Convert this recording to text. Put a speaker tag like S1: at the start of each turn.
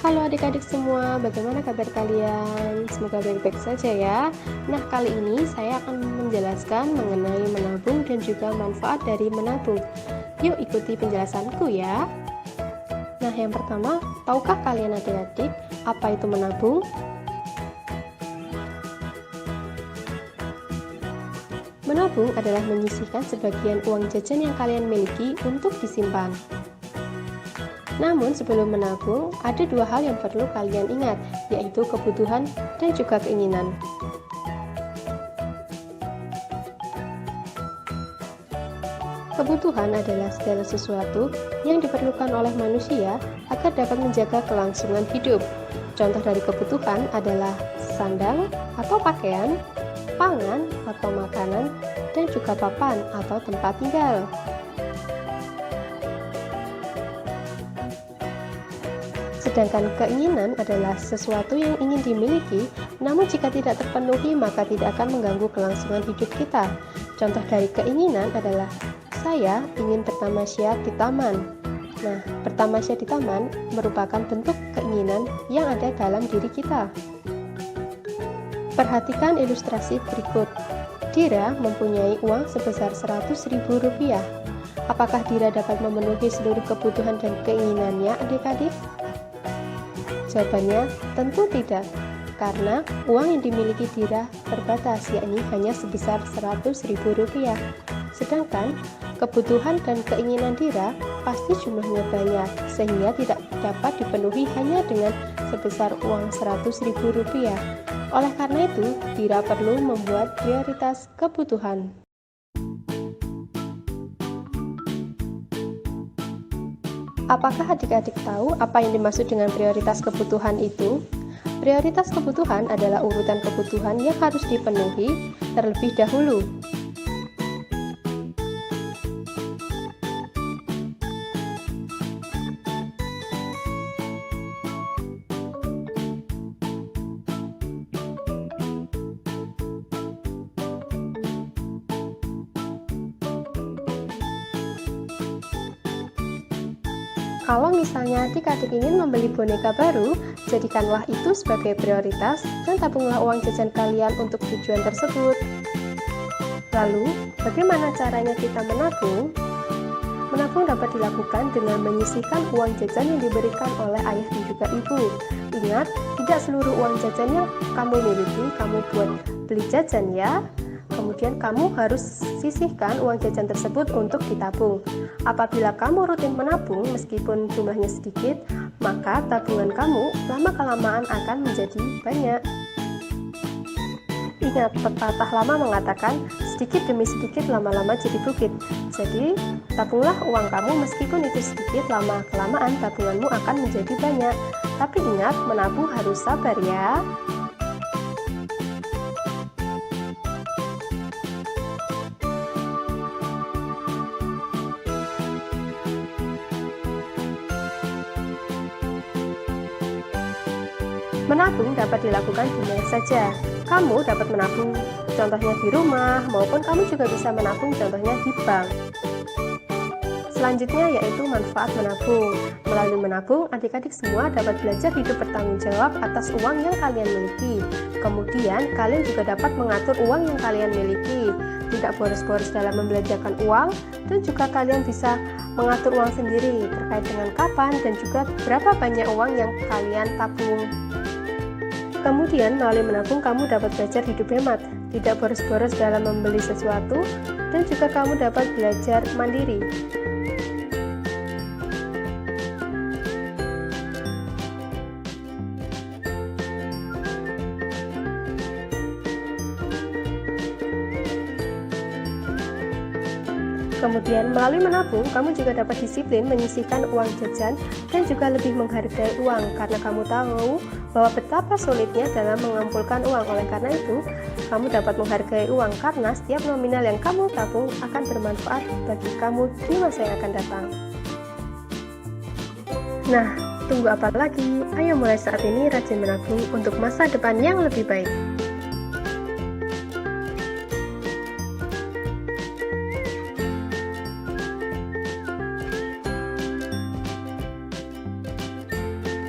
S1: Halo adik-adik semua, bagaimana kabar kalian? Semoga baik-baik saja ya. Nah, kali ini saya akan menjelaskan mengenai menabung dan juga manfaat dari menabung. Yuk ikuti penjelasanku ya. Nah, yang pertama, tahukah kalian adik-adik apa itu menabung? Menabung adalah menyisihkan sebagian uang jajan yang kalian miliki untuk disimpan. Namun sebelum menabung, ada dua hal yang perlu kalian ingat, yaitu kebutuhan dan juga keinginan. Kebutuhan adalah segala sesuatu yang diperlukan oleh manusia agar dapat menjaga kelangsungan hidup. Contoh dari kebutuhan adalah sandang atau pakaian, pangan atau makanan, dan juga papan atau tempat tinggal. Sedangkan keinginan adalah sesuatu yang ingin dimiliki, namun jika tidak terpenuhi maka tidak akan mengganggu kelangsungan hidup kita. Contoh dari keinginan adalah, saya ingin bertamasya di taman. Nah, bertamasya di taman merupakan bentuk keinginan yang ada dalam diri kita. Perhatikan ilustrasi berikut. Dira mempunyai uang sebesar Rp100.000. Apakah Dira dapat memenuhi seluruh kebutuhan dan keinginannya adik-adik? Jawabannya tentu tidak, karena uang yang dimiliki Dira terbatas, yakni hanya sebesar Rp100.000. Sedangkan kebutuhan dan keinginan Dira pasti jumlahnya banyak, sehingga tidak dapat dipenuhi hanya dengan sebesar uang Rp100.000. Oleh karena itu, Dira perlu membuat prioritas kebutuhan. Apakah adik-adik tahu apa yang dimaksud dengan prioritas kebutuhan itu? Prioritas kebutuhan adalah urutan kebutuhan yang harus dipenuhi terlebih dahulu. Kalau misalnya adik-adik ingin membeli boneka baru, jadikanlah itu sebagai prioritas dan tabunglah uang jajan kalian untuk tujuan tersebut. Lalu, bagaimana caranya kita menabung? Menabung dapat dilakukan dengan menyisihkan uang jajan yang diberikan oleh ayah dan juga ibu. Ingat, tidak seluruh uang jajan yang kamu miliki kamu buat beli jajan ya. Kemudian kamu harus sisihkan uang jajan tersebut untuk ditabung. Apabila kamu rutin menabung meskipun jumlahnya sedikit, maka tabungan kamu lama-kelamaan akan menjadi banyak. Ingat, pepatah lama mengatakan, sedikit demi sedikit lama-lama jadi bukit. Jadi, tabunglah uang kamu meskipun itu sedikit, lama-kelamaan tabunganmu akan menjadi banyak. Tapi ingat, menabung harus sabar ya. Menabung dapat dilakukan di mana saja. Kamu dapat menabung contohnya di rumah, maupun kamu juga bisa menabung contohnya di bank. Selanjutnya yaitu manfaat menabung. Melalui menabung, adik-adik semua dapat belajar hidup bertanggung jawab atas uang yang kalian miliki. Kemudian, kalian juga dapat mengatur uang yang kalian miliki. Tidak boros-boros dalam membelanjakan uang, dan juga kalian bisa mengatur uang sendiri terkait dengan kapan dan juga berapa banyak uang yang kalian tabung. Kemudian, melalui menabung kamu dapat belajar hidup hemat, tidak boros-boros dalam membeli sesuatu, dan juga kamu dapat belajar mandiri. Kemudian, melalui menabung, kamu juga dapat disiplin menyisihkan uang jajan dan juga lebih menghargai uang, karena kamu tahu bahwa betapa sulitnya dalam mengumpulkan uang. Oleh karena itu, kamu dapat menghargai uang karena setiap nominal yang kamu tabung akan bermanfaat bagi kamu di masa yang akan datang. Nah, tunggu apa lagi? Ayo mulai saat ini rajin menabung untuk masa depan yang lebih baik.